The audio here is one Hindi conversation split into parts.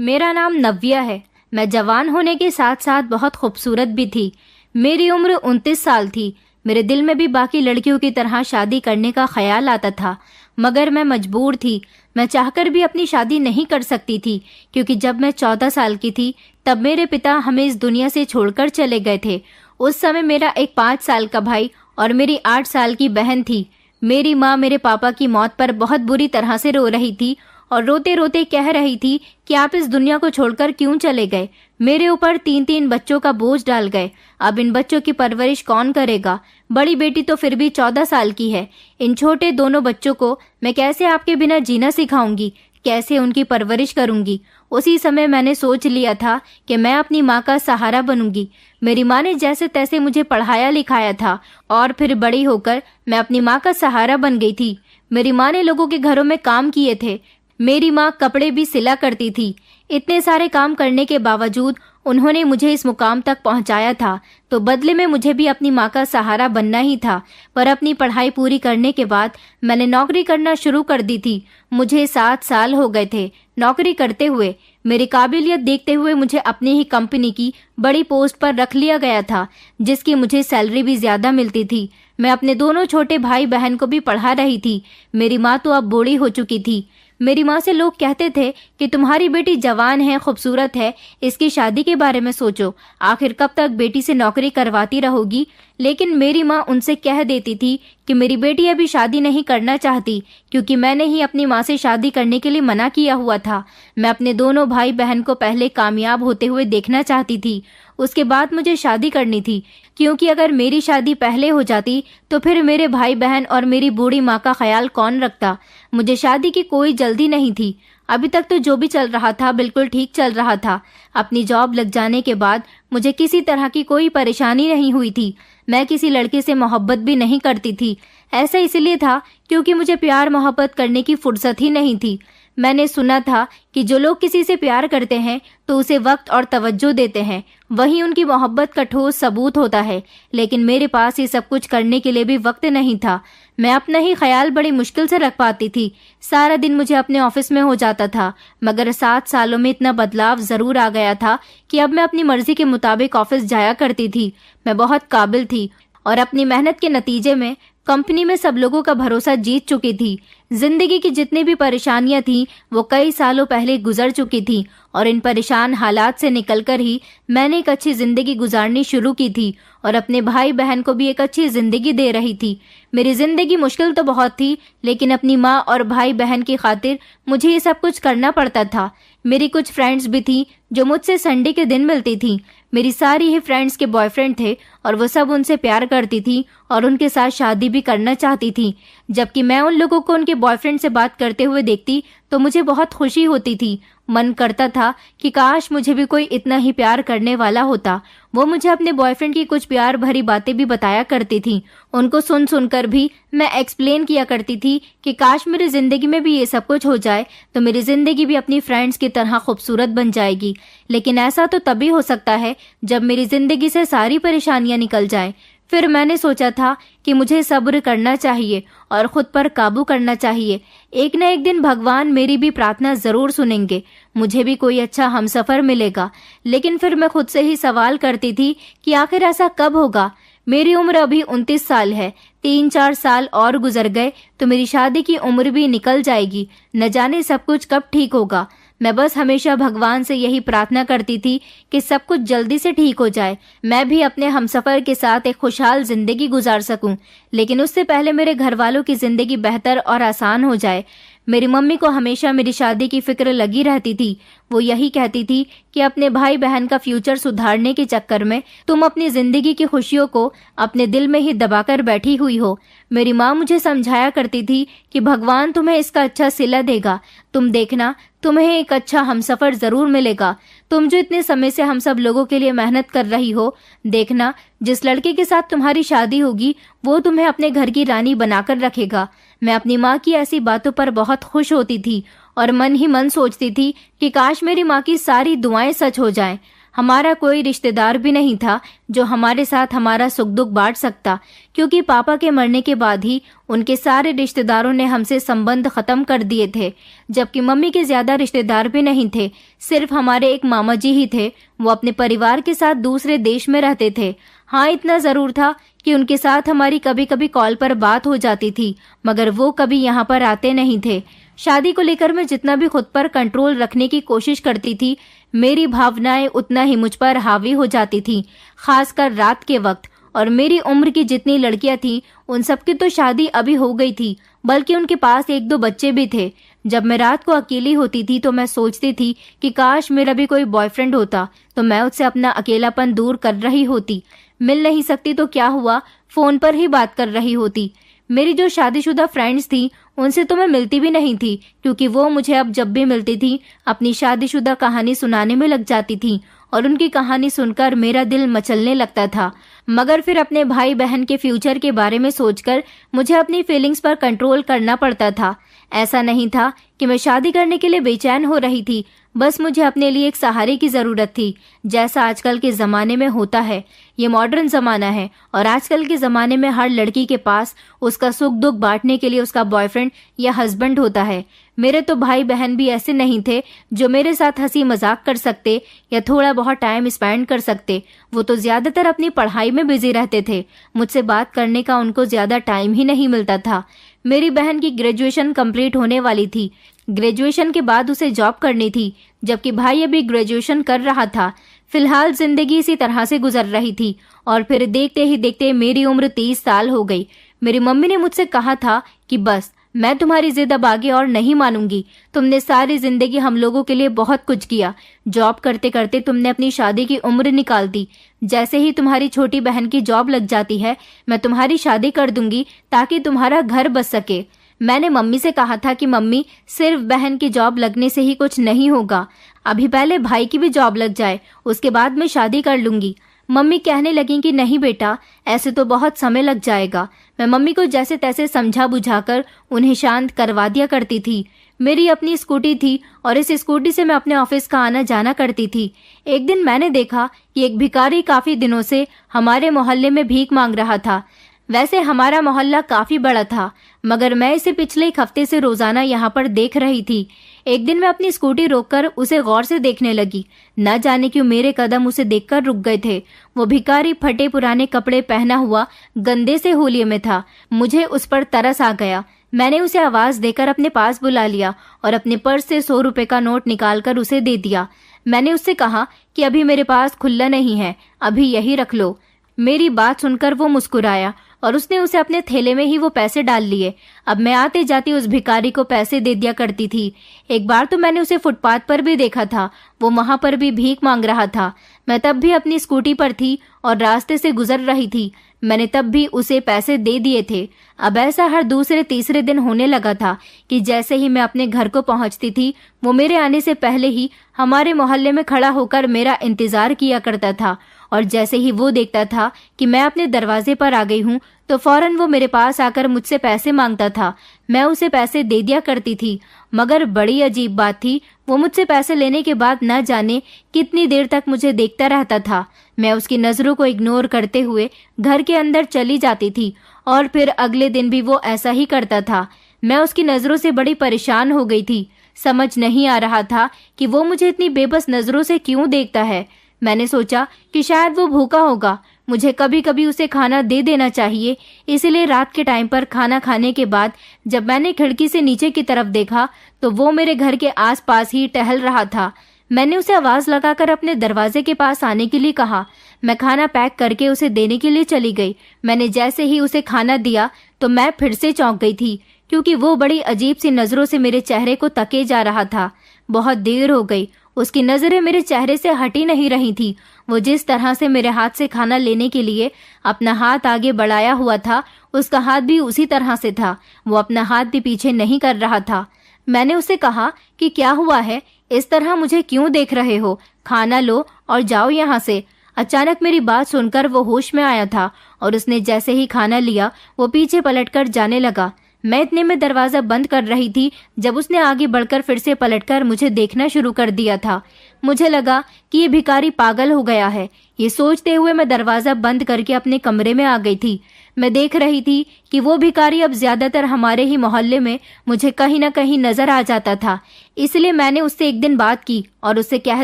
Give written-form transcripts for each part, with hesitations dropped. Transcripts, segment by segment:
मेरा नाम नव्या है। मैं जवान होने के साथ साथ बहुत खूबसूरत भी थी। मेरी उम्र 29 साल थी। मेरे दिल में भी बाकी लड़कियों की तरह शादी करने का ख्याल आता था, मगर मैं मजबूर थी। मैं चाहकर भी अपनी शादी नहीं कर सकती थी, क्योंकि जब मैं 14 साल की थी तब मेरे पिता हमें इस दुनिया से छोड़कर चले गए थे। उस समय मेरा एक 5 साल का भाई और मेरी 8 साल की बहन थी। मेरी माँ मेरे पापा की मौत पर बहुत बुरी तरह से रो रही थी और रोते रोते कह रही थी कि आप इस दुनिया को छोड़कर क्यों चले गए। मेरे ऊपर 3-3 बच्चों का बोझ डाल गए। अब इन बच्चों की परवरिश कौन करेगा? बड़ी बेटी तो फिर भी 14 साल की है। इन छोटे दोनों बच्चों को मैं कैसे आपके बिना जीना सिखाऊंगी, कैसे उनकी परवरिश करूंगी? उसी समय मैंने सोच लिया था कि मैं अपनी माँ का सहारा बनूंगी। मेरी माँ ने जैसे तैसे मुझे पढ़ाया लिखाया था और फिर बड़ी होकर मैं अपनी माँ का सहारा बन गई थी। मेरी माँ ने लोगों के घरों में काम किए थे। मेरी माँ कपड़े भी सिला करती थी। इतने सारे काम करने के बावजूद उन्होंने मुझे इस मुकाम तक पहुंचाया था, तो बदले में मुझे भी अपनी माँ का सहारा बनना ही था। पर अपनी पढ़ाई पूरी करने के बाद मैंने नौकरी करना शुरू कर दी थी। मुझे 7 साल हो गए थे नौकरी करते हुए। मेरी काबिलियत देखते हुए मुझे अपनी ही कंपनी की बड़ी पोस्ट पर रख लिया गया था, जिसकी मुझे सैलरी भी ज्यादा मिलती थी। मैं अपने दोनों छोटे भाई बहन को भी पढ़ा रही थी। मेरी माँ तो अब बूढ़ी हो चुकी थी। मेरी माँ से लोग कहते थे कि तुम्हारी बेटी जवान है, खूबसूरत है, इसकी शादी के बारे में सोचो। आखिर कब तक बेटी से नौकरी करवाती रहोगी? लेकिन मेरी माँ उनसे कह देती थी कि मेरी बेटी अभी शादी नहीं करना चाहती, क्योंकि मैंने ही अपनी माँ से शादी करने के लिए मना किया हुआ था। मैं अपने दोनों भाई बहन को पहले कामयाब होते हुए देखना चाहती थी, उसके बाद मुझे शादी करनी थी, क्योंकि अगर मेरी शादी पहले हो जाती तो फिर मेरे भाई बहन और मेरी बूढ़ी माँ का ख्याल कौन रखता। मुझे शादी की कोई जल्दी नहीं थी। अभी तक तो जो भी चल रहा था बिल्कुल ठीक चल रहा था। अपनी जॉब लग जाने के बाद मुझे किसी तरह की कोई परेशानी नहीं हुई थी। मैं किसी लड़के से मोहब्बत भी नहीं करती थी। ऐसा इसलिए था क्योंकि मुझे प्यार मोहब्बत करने की फुर्सत ही नहीं थी। मैंने सुना था कि जो लोग किसी से प्यार करते हैं तो उसे वक्त और तवज्जो देते हैं, वही उनकी मोहब्बत का ठोस सबूत होता है। लेकिन मेरे पास ये सब कुछ करने के लिए भी वक्त नहीं था। मैं अपना ही ख्याल बड़ी मुश्किल से रख पाती थी। सारा दिन मुझे अपने ऑफिस में हो जाता था, मगर 7 सालों में इतना बदलाव जरूर आ गया था कि अब मैं अपनी मर्जी के मुताबिक ऑफिस जाया करती थी। मैं बहुत काबिल थी और अपनी मेहनत के नतीजे में कंपनी में सब लोगों का भरोसा जीत चुकी थी। जिंदगी की जितनी भी परेशानियां थी वो कई सालों पहले गुजर चुकी थी और इन परेशान हालात से निकलकर ही मैंने एक अच्छी जिंदगी गुजारनी शुरू की थी और अपने भाई बहन को भी एक अच्छी जिंदगी दे रही थी। मेरी जिंदगी मुश्किल तो बहुत थी, लेकिन अपनी माँ और भाई बहन की खातिर मुझे ये सब कुछ करना पड़ता था। मेरी कुछ फ्रेंड्स भी थी जो मुझसे संडे के दिन मिलती थी। मेरी सारी ही फ्रेंड्स के बॉयफ्रेंड थे और वो सब उनसे प्यार करती थी और उनके साथ शादी भी करना चाहती थी। जबकि मैं उन लोगों को उनके बॉयफ्रेंड से बात करते हुए देखती तो मुझे बहुत खुशी होती थी। मन करता था कि काश मुझे भी कोई इतना ही प्यार करने वाला होता। वो मुझे अपने बॉयफ्रेंड की कुछ प्यार भरी बातें भी बताया करती थी। उनको सुन सुनकर भी मैं एक्सप्लेन किया करती थी कि काश मेरी जिंदगी में भी ये सब कुछ हो जाए तो मेरी जिंदगी भी अपनी फ्रेंड्स की तरह खूबसूरत बन जाएगी। लेकिन ऐसा तो तभी हो सकता है जब मेरी जिंदगी से सारी परेशानियां निकल जाएं। फिर मैंने सोचा था कि मुझे सब्र करना चाहिए और खुद पर काबू करना चाहिए। एक न एक दिन भगवान मेरी भी प्रार्थना जरूर सुनेंगे, मुझे भी कोई अच्छा हमसफर मिलेगा। लेकिन फिर मैं खुद से ही सवाल करती थी कि आखिर ऐसा कब होगा। मेरी उम्र अभी 29 साल है। 3-4 साल और गुजर गए तो मेरी शादी की उम्र भी निकल जाएगी। न जाने सब कुछ कब ठीक होगा। मैं बस हमेशा भगवान से यही प्रार्थना करती थी कि सब कुछ जल्दी से ठीक हो जाए, मैं भी अपने हमसफर के साथ एक खुशहाल जिंदगी गुजार सकूं। लेकिन उससे पहले मेरे घर वालों की जिंदगी बेहतर और आसान हो जाए। मेरी मम्मी को हमेशा मेरी शादी की फिक्र लगी रहती थी। वो यही कहती थी कि अपने भाई बहन का फ्यूचर सुधारने के चक्कर में तुम अपनी जिंदगी की खुशियों को अपने दिल में ही दबाकर बैठी हुई हो। मेरी माँ मुझे समझाया करती थी कि भगवान तुम्हें इसका अच्छा सिला देगा। तुम देखना, तुम्हें एक अच्छा हमसफर जरूर मिलेगा। तुम जो इतने समय से हम सब लोगों के लिए मेहनत कर रही हो, देखना जिस लड़के के साथ तुम्हारी शादी होगी वो तुम्हें अपने घर की रानी बनाकर रखेगा। मैं अपनी माँ की ऐसी बातों पर बहुत खुश होती थी और मन ही मन सोचती थी कि काश मेरी माँ की सारी दुआएं सच हो जाएं। हमारा कोई रिश्तेदार भी नहीं था जो हमारे साथ हमारा सुख दुख बांट सकता, क्योंकि पापा के मरने के बाद ही उनके सारे रिश्तेदारों ने हमसे संबंध खत्म कर दिए थे। जबकि मम्मी के ज्यादा रिश्तेदार भी नहीं थे, सिर्फ हमारे एक मामा जी ही थे। वो अपने परिवार के साथ दूसरे देश में रहते थे। हाँ, इतना जरूर था कि उनके साथ हमारी कभी कभी कॉल पर बात हो जाती थी, मगर वो कभी यहाँ पर आते नहीं थे। शादी को लेकर मैं जितना भी खुद पर कंट्रोल रखने की कोशिश करती थी, मेरी भावनाएं उतना ही मुझ पर हावी हो जाती थी, खासकर रात के वक्त। और मेरी उम्र की जितनी लड़कियां थीं, उन सबकी तो शादी अभी हो गई थी, बल्कि उनके पास एक दो बच्चे भी थे। जब मैं रात को अकेली होती थी तो मैं सोचती थी कि काश मेरा भी कोई बॉयफ्रेंड होता तो मैं उससे अपना अकेलापन दूर कर रही होती। मिल नहीं सकती तो क्या हुआ, फोन पर ही बात कर रही होती। मेरी जो शादीशुदा फ्रेंड्स थी उनसे तो मैं मिलती भी नहीं थी, क्योंकि वो मुझे अब जब भी मिलती थी अपनी शादीशुदा कहानी सुनाने में लग जाती थी और उनकी कहानी सुनकर मेरा दिल मचलने लगता था। मगर फिर अपने भाई बहन के फ्यूचर के बारे में सोचकर मुझे अपनी फीलिंग्स पर कंट्रोल करना पड़ता था। ऐसा नहीं था कि मैं शादी करने के लिए बेचैन हो रही थी, बस मुझे अपने लिए एक सहारे की जरूरत थी, जैसा आजकल के जमाने में होता है। ये मॉडर्न जमाना है और आजकल के जमाने में हर लड़की के पास उसका सुख दुख बांटने के लिए उसका बॉयफ्रेंड या हस्बैंड होता है। मेरे तो भाई बहन भी ऐसे नहीं थे जो मेरे साथ हंसी मजाक कर सकते या थोड़ा बहुत टाइम स्पेंड कर सकते। वो तो ज्यादातर अपनी पढ़ाई में बिजी रहते थे, मुझसे बात करने का उनको ज्यादा टाइम ही नहीं मिलता था। मेरी बहन की ग्रेजुएशन कंप्लीट होने वाली थी, ग्रेजुएशन के बाद उसे जॉब करनी थी, जबकि भाई अभी ग्रेजुएशन कर रहा था। फिलहाल जिंदगी इसी तरह से गुजर रही थी और फिर देखते ही देखते मेरी उम्र 30 साल हो गई। मेरी मम्मी ने मुझसे कहा था कि बस, मैं तुम्हारी जिद अब आगे और नहीं मानूंगी। तुमने सारी जिंदगी हम लोगों के लिए बहुत कुछ किया, जॉब करते करते तुमने अपनी शादी की उम्र निकाल दी। जैसे ही तुम्हारी छोटी बहन की जॉब लग जाती है, मैं तुम्हारी शादी कर दूंगी ताकि तुम्हारा घर बस सके। मैंने मम्मी से कहा था कि मम्मी, सिर्फ बहन की जॉब लगने से ही कुछ नहीं होगा, अभी पहले भाई की भी जॉब लग जाए, उसके बाद मैं शादी कर लूंगी। मम्मी कहने लगी कि नहीं बेटा, ऐसे तो बहुत समय लग जाएगा। मैं मम्मी को जैसे तैसे समझा बुझाकर उन्हें शांत करवा दिया करती थी। मेरी अपनी स्कूटी थी और इस स्कूटी से मैं अपने ऑफिस का आना जाना करती थी। एक दिन मैंने देखा कि एक भिखारी काफी दिनों से हमारे मोहल्ले में भीख मांग रहा था। वैसे हमारा मोहल्ला काफी बड़ा था, मगर मैं इसे पिछले एक हफ्ते से रोजाना यहाँ पर देख रही थी। एक दिन मैं अपनी स्कूटी रोककर उसे गौर से देखने लगी। न जाने क्यों मेरे कदम उसे देखकर रुक गए थे। वो भिखारी फटे पुराने कपड़े पहना हुआ गंदे से होलिये में था। मुझे उस पर तरस आ गया। मैंने उसे आवाज देकर अपने पास बुला लिया और अपने पर्स से 100 रुपए का नोट निकालकर उसे दे दिया। मैंने उससे कहा कि अभी मेरे पास खुल्ला नहीं है, अभी यही रख लो। मेरी बात सुनकर वो मुस्कुराया और उसने उसे अपने थैले में ही वो पैसे डाल लिए। अब मैं आते जाते उस भिखारी को पैसे दे दिया करती थी। एक बार तो मैंने उसे फुटपाथ पर भी देखा था, वो वहां पर भी भीख मांग रहा था। मैं तब भी अपनी स्कूटी पर थी और रास्ते से गुजर रही थी। मैंने तब भी उसे पैसे दे दिए थे। अब ऐसा हर दूसरे तीसरे दिन होने लगा था कि जैसे ही मैं अपने घर को पहुंचती थी, वो मेरे आने से पहले ही हमारे मोहल्ले में खड़ा होकर मेरा इंतजार किया करता था। और जैसे ही वो देखता था कि मैं अपने दरवाजे पर आ गई हूँ, तो फौरन वो मेरे पास आकर मुझसे पैसे मांगता था। मैं उसे पैसे दे दिया करती थी। मगर बड़ी अजीब बात थी, वो मुझसे पैसे लेने के बाद न जाने कितनी देर तक मुझे देखता रहता था। मैं उसकी नजरों को इग्नोर करते हुए घर के अंदर चली जाती थी और फिर अगले दिन भी वो ऐसा ही करता था। मैं उसकी नजरों से बड़ी परेशान हो गई थी। समझ नहीं आ रहा था कि वो मुझे इतनी बेबस नजरों से क्यों देखता है। मैंने सोचा कि शायद वो भूखा होगा, मुझे कभी कभी उसे खाना दे देना चाहिए। इसलिए रात के टाइम पर खाना खाने के बाद जब मैंने खिड़की से नीचे की तरफ देखा तो वो मेरे घर के आसपास ही टहल रहा था। मैंने उसे आवाज लगाकर अपने दरवाजे के पास आने के लिए कहा। मैं खाना पैक करके उसे देने के लिए चली गई। मैंने जैसे ही उसे खाना दिया तो मैं फिर से चौंक गई थी, क्योंकि वो बड़ी अजीब सी नजरों से मेरे चेहरे को तके जा रहा था। बहुत देर हो गई, उसकी नजरें मेरे चेहरे से हटी नहीं रही थी। वो जिस तरह से मेरे हाथ से खाना लेने के लिए अपना हाथ आगे बढ़ाया हुआ था, उसका हाथ भी उसी तरह से था। वो अपना हाथ भी पीछे नहीं कर रहा था। मैंने उसे कहा कि क्या हुआ है, इस तरह मुझे क्यों देख रहे हो, खाना लो और जाओ यहाँ से। अचानक मेरी बात सुनकर वो होश में आया था और उसने जैसे ही खाना लिया वो पीछे पलटकर जाने लगा। मैं इतने में दरवाजा बंद कर रही थी जब उसने आगे बढ़कर फिर से पलटकर मुझे देखना शुरू कर दिया था। मुझे लगा कि ये भिखारी पागल हो गया है। ये सोचते हुए मैं दरवाजा बंद करके अपने कमरे में आ गई थी। मैं देख रही थी कि वो भिखारी अब ज्यादातर हमारे ही मोहल्ले में मुझे कहीं न कहीं नजर आ जाता था। इसलिए मैंने उससे एक दिन बात की और उससे कह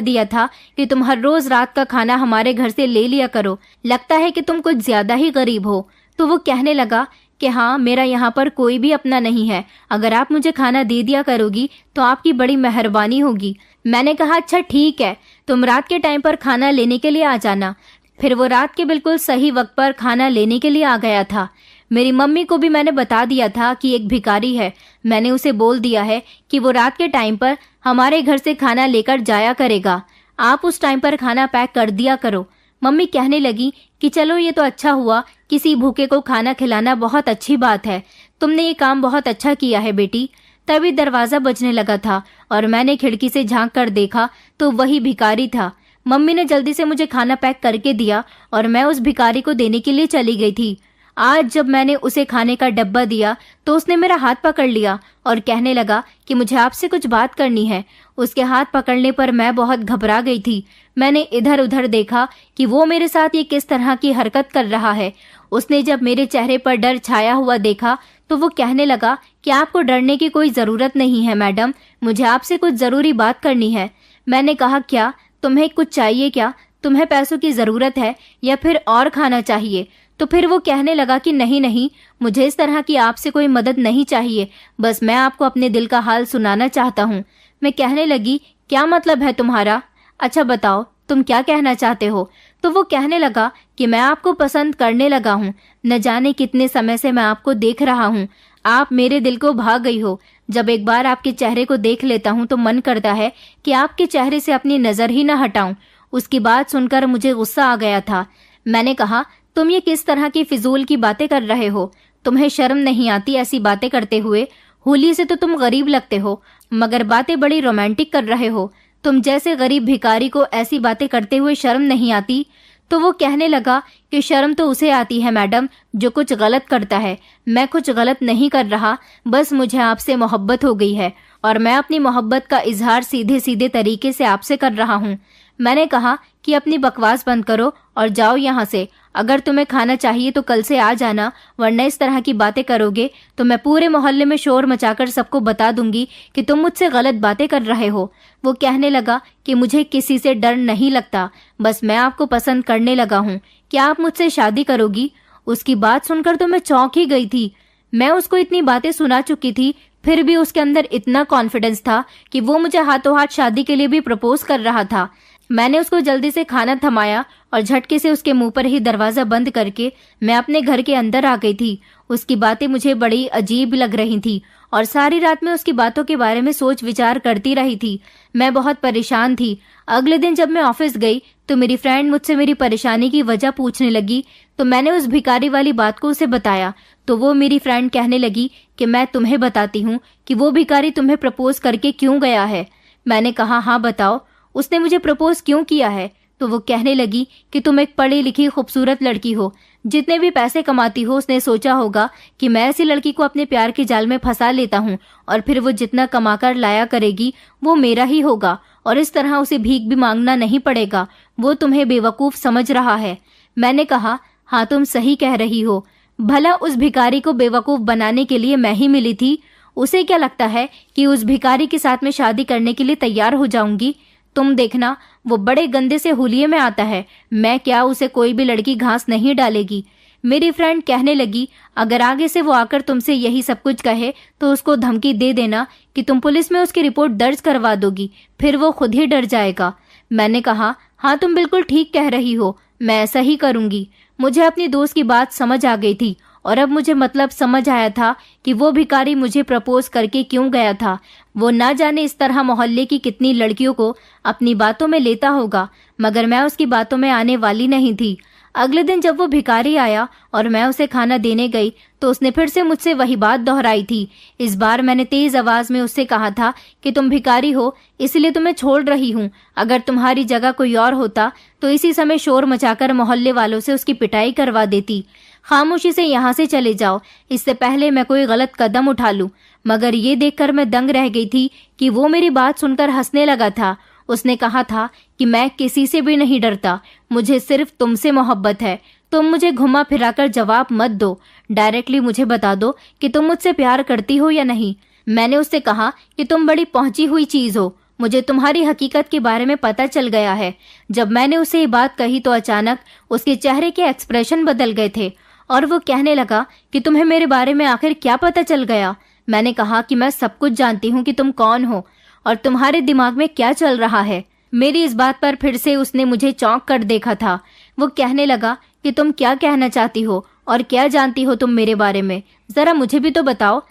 दिया था कि तुम हर रोज रात का खाना हमारे घर से ले लिया करो, लगता है कि तुम कुछ ज्यादा ही गरीब हो। तो वो कहने लगा कि हाँ, मेरा यहाँ पर कोई भी अपना नहीं है, अगर आप मुझे खाना दे दिया करोगी तो आपकी बड़ी मेहरबानी होगी। मैंने कहा अच्छा ठीक है, तुम रात के टाइम पर खाना लेने के लिए आ जाना। फिर वो रात के बिल्कुल सही वक्त पर खाना लेने के लिए आ गया था। मेरी मम्मी को भी मैंने बता दिया था कि एक भिखारी है। मैंने उसे बोल दिया है कि वो रात के टाइम पर हमारे घर से खाना लेकर जाया करेगा, आप उस टाइम पर खाना पैक कर दिया करो। मम्मी कहने लगी कि चलो ये तो अच्छा हुआ, किसी भूखे को खाना खिलाना बहुत अच्छी बात है, तुमने ये काम बहुत अच्छा किया है बेटी। तभी दरवाजा बजने लगा था और मैंने खिड़की से झांक कर देखा तो वही भिखारी था। मम्मी ने जल्दी से मुझे खाना पैक करके दिया और मैं उस भिखारी को देने के लिए चली गई थी। आज जब मैंने उसे खाने का डब्बा दिया तो उसने मेरा हाथ पकड़ लिया और कहने लगा कि मुझे आपसे कुछ बात करनी है। उसके हाथ पकड़ने पर मैं बहुत घबरा गई थी। मैंने इधर उधर देखा कि वो मेरे साथ ये किस तरह की हरकत कर रहा है। उसने जब मेरे चेहरे पर डर छाया हुआ देखा तो वो कहने लगा कि आपको डरने की कोई जरूरत नहीं है मैडम, मुझे आपसे कुछ जरूरी बात करनी है। मैंने कहा क्या, तुम्हें कुछ चाहिए क्या, तुम्हें पैसों की जरूरत है या फिर और खाना चाहिए? तो फिर वो कहने लगा कि नहीं नहीं, मुझे इस तरह की आपसे कोई मदद नहीं चाहिए, बस मैं आपको अपने दिल का हाल सुनाना चाहता हूँ। मैं कहने लगी क्या मतलब है तुम्हारा, अच्छा बताओ तुम क्या कहना चाहते हो? तो वो कहने लगा कि मैं आपको पसंद करने लगा हूँ, न जाने कितने समय से मैं आपको देख रहा हूँ, आप मेरे दिल को भा गई हो। जब एक बार आपके चेहरे को देख लेता हूँ तो मन करता है कि आपके चेहरे से अपनी नजर ही न हटाऊं। उसकी बात सुनकर मुझे गुस्सा आ गया था। मैंने कहा तुम ये किस तरह की फिजूल की बातें कर रहे हो, तुम्हें शर्म नहीं आती ऐसी बातें करते हुए? होली से तो तुम गरीब लगते हो मगर बातें बड़ी रोमांटिक कर रहे हो, तुम जैसे गरीब भिखारी को ऐसी बातें करते हुए शर्म नहीं आती? तो वो कहने लगा कि शर्म तो उसे आती है मैडम जो कुछ गलत करता है, मैं कुछ गलत नहीं कर रहा, बस मुझे आपसे मोहब्बत हो गई है और मैं अपनी मोहब्बत का इजहार सीधे सीधे तरीके से आपसे कर रहा हूँ। मैंने कहा कि अपनी बकवास बंद करो और जाओ यहाँ से, अगर तुम्हें खाना चाहिए तो कल से आ जाना, वरना इस तरह की बातें करोगे तो मैं पूरे मोहल्ले में शोर मचाकर सबको बता दूंगी कि तुम मुझसे गलत बातें कर रहे हो। वो कहने लगा कि मुझे किसी से डर नहीं लगता, बस मैं आपको पसंद करने लगा हूँ, क्या आप मुझसे शादी करोगी? उसकी बात सुनकर तो मैं चौंक ही गई थी। मैं उसको इतनी बातें सुना चुकी थी, फिर भी उसके अंदर इतना कॉन्फिडेंस था कि वो मुझे हाथों हाथ शादी के लिए भी प्रपोज कर रहा था। मैंने उसको जल्दी से खाना थमाया और झटके से उसके मुंह पर ही दरवाजा बंद करके मैं अपने घर के अंदर आ गई थी। उसकी बातें मुझे बड़ी अजीब लग रही थी और सारी रात में उसकी बातों के बारे में सोच विचार करती रही थी। मैं बहुत परेशान थी। अगले दिन जब मैं ऑफिस गई तो मेरी फ्रेंड मुझसे मेरी परेशानी की वजह पूछने लगी, तो मैंने उस भिखारी वाली बात को उसे बताया। तो वो मेरी फ्रेंड कहने लगी कि मैं तुम्हें बताती हूँ कि वो भिखारी तुम्हें प्रपोज करके क्यों गया है। मैंने कहा हाँ बताओ, उसने मुझे प्रपोज क्यों किया है? तो वो कहने लगी कि तुम एक पढ़ी लिखी खूबसूरत लड़की हो, जितने भी पैसे कमाती हो उसने सोचा होगा कि मैं ऐसी लड़की को अपने प्यार के जाल में फंसा लेता हूँ और फिर वो जितना कमाकर लाया करेगी वो मेरा ही होगा और इस तरह उसे भीख भी मांगना नहीं पड़ेगा, वो तुम्हें बेवकूफ समझ रहा है। मैंने कहा हाँ तुम सही कह रही हो, भला उस भिखारी को बेवकूफ बनाने के लिए मैं ही मिली थी? उसे क्या लगता है कि उस भिखारी के साथ में शादी करने के लिए तैयार हो जाऊंगी? तुम देखना वो बड़े गंदे से हुलिये में आता है, मैं क्या, उसे कोई भी लड़की घास नहीं डालेगी। मेरी फ्रेंड कहने लगी अगर आगे से वो आकर तुमसे यही सब कुछ कहे तो उसको धमकी दे देना कि तुम पुलिस में उसकी रिपोर्ट दर्ज करवा दोगी, फिर वो खुद ही डर जाएगा। मैंने कहा हाँ तुम बिल्कुल ठीक कह रही हो, मैं ऐसा ही करूंगी। मुझे अपनी दोस्त की बात समझ आ गई थी और अब मुझे मतलब समझ आया था कि वो भिखारी मुझे प्रपोज करके क्यों गया था। वो ना जाने इस तरह मोहल्ले की कितनी लड़कियों को अपनी बातों में लेता होगा, मगर मैं उसकी बातों में आने वाली नहीं थी। अगले दिन जब वो भिखारी आया और मैं उसे खाना देने गई तो उसने फिर से मुझसे वही बात दोहराई थी। इस बार मैंने तेज आवाज में उससे कहा था कि तुम भिखारी हो इसलिए तुम्हें छोड़ रही हूँ, अगर तुम्हारी जगह कोई और होता तो इसी समय शोर मचाकर मोहल्ले वालों से उसकी पिटाई करवा देती। खामोशी से यहाँ से चले जाओ, इससे पहले मैं कोई गलत कदम उठा लूं। मगर ये देखकर मैं दंग रह गई थी कि वो मेरी बात सुनकर हंसने लगा था। उसने कहा था कि मैं किसी से भी नहीं डरता, मुझे सिर्फ तुमसे मोहब्बत है। तुम मुझे घुमा फिराकर जवाब मत दो, डायरेक्टली मुझे बता दो कि तुम मुझसे प्यार करती हो या नहीं। मैंने उससे कहा कि तुम बड़ी पहुंची हुई चीज हो, मुझे तुम्हारी हकीकत के बारे में पता चल गया है। जब मैंने उसे ये बात कही तो अचानक उसके चेहरे के एक्सप्रेशन बदल गए थे और वो कहने लगा कि तुम्हें मेरे बारे में आखिर क्या पता चल गया। मैंने कहा कि मैं सब कुछ जानती हूँ कि तुम कौन हो और तुम्हारे दिमाग में क्या चल रहा है। मेरी इस बात पर फिर से उसने मुझे चौंक कर देखा था। वो कहने लगा कि तुम क्या कहना चाहती हो और क्या जानती हो तुम मेरे बारे में, जरा मुझे भी तो बताओ।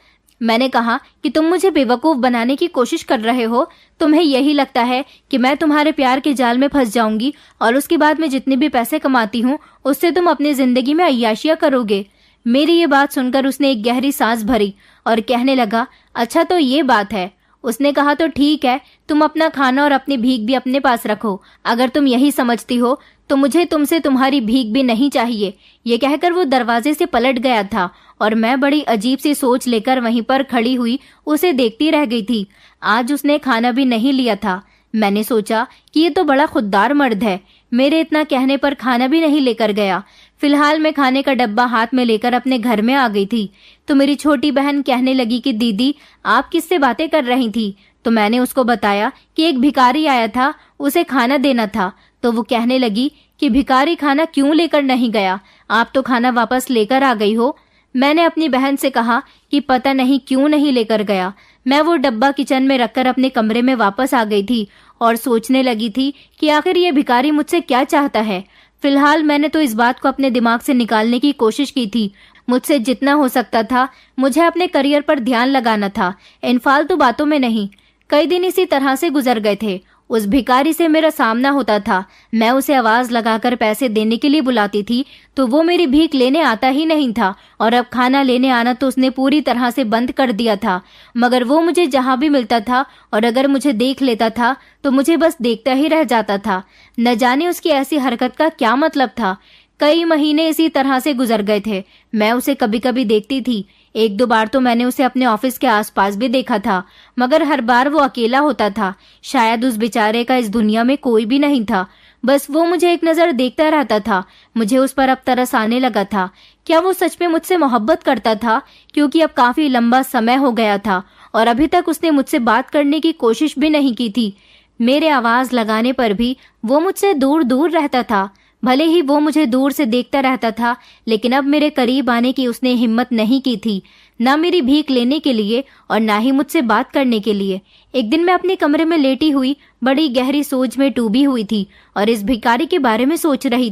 मैंने कहा कि तुम मुझे बेवकूफ बनाने की कोशिश कर रहे हो। तुम्हें यही लगता है कि मैं तुम्हारे प्यार के जाल में फंस जाऊंगी और उसके बाद मैं जितने भी पैसे कमाती हूँ उससे तुम अपनी जिंदगी में अय्याशियां करोगे। मेरी ये बात सुनकर उसने एक गहरी सांस भरी और कहने लगा, अच्छा तो ये बात है। उसने कहा तो ठीक है, तुम अपना खाना और अपनी भीख भी अपने पास रखो। अगर तुम यही समझती हो तो मुझे तुमसे तुम्हारी भीख भी नहीं चाहिए। ये कहकर वो दरवाजे से पलट गया था और मैं बड़ी अजीब सी सोच लेकर वहीं पर खड़ी हुई उसे देखती रह गई थी। आज उसने खाना भी नहीं लिया था। मैंने सोचा कि ये तो बड़ा खुददार मर्द है, मेरे इतना कहने पर खाना भी नहीं लेकर गया। फिलहाल मैं खाने का डब्बा हाथ में लेकर अपने घर में आ गई थी तो मेरी छोटी बहन कहने लगी कि दीदी आप किससे बातें कर रही थी। तो मैंने उसको बताया कि एक भिखारी आया था, उसे खाना देना था। तो वो कहने लगी कि भिखारी खाना क्यों लेकर नहीं गया, आप तो खाना वापस लेकर आ गई हो। मैंने अपनी बहन से कहा कि पता नहीं क्यों नहीं लेकर गया। मैं वो डब्बा किचन में रखकर अपने कमरे में वापस आ गई थी और सोचने लगी थी कि आखिर ये भिखारी मुझसे क्या चाहता है। फिलहाल मैंने तो इस बात को अपने दिमाग से निकालने की कोशिश की थी। मुझसे जितना हो सकता था मुझे अपने करियर पर ध्यान लगाना था, इन फालतू बातों में नहीं। कई दिन इसी तरह से गुजर गए थे। उस भिखारी से मेरा सामना होता था, मैं उसे आवाज लगाकर पैसे देने के लिए बुलाती थी तो वो मेरी भीख लेने आता ही नहीं था और अब खाना लेने आना तो उसने पूरी तरह से बंद कर दिया था। मगर वो मुझे जहां भी मिलता था और अगर मुझे देख लेता था तो मुझे बस देखता ही रह जाता था। न जाने उसकी ऐसी हरकत का क्या मतलब था। कई महीने इसी तरह से गुजर गए थे। मैं उसे कभी कभी देखती थी, एक दो बार तो मैंने उसे अपने ऑफिस के आसपास भी देखा था, मगर हर बार वो अकेला होता था। शायद उस बेचारे का इस दुनिया में कोई भी नहीं था, बस वो मुझे एक नजर देखता रहता था। मुझे उस पर अब तरस आने लगा था। क्या वो सच में मुझसे मोहब्बत करता था? क्योंकि अब काफी लंबा समय हो गया था और अभी तक उसने मुझसे बात करने की कोशिश भी नहीं की थी। मेरे आवाज लगाने पर भी वो मुझसे दूर दूर रहता था। भले ही वो मुझे दूर से देखता रहता था, लेकिन अब मेरे करीब आने की उसने हिम्मत नहीं की थी, ना मेरी भीख लेने के लिए और ना ही मुझसे बात करने के लिए। एक दिन मैं अपने कमरे में लेटी हुई बड़ी गहरी सोच में डूबी हुई थी और इस भिखारी के बारे में सोच रही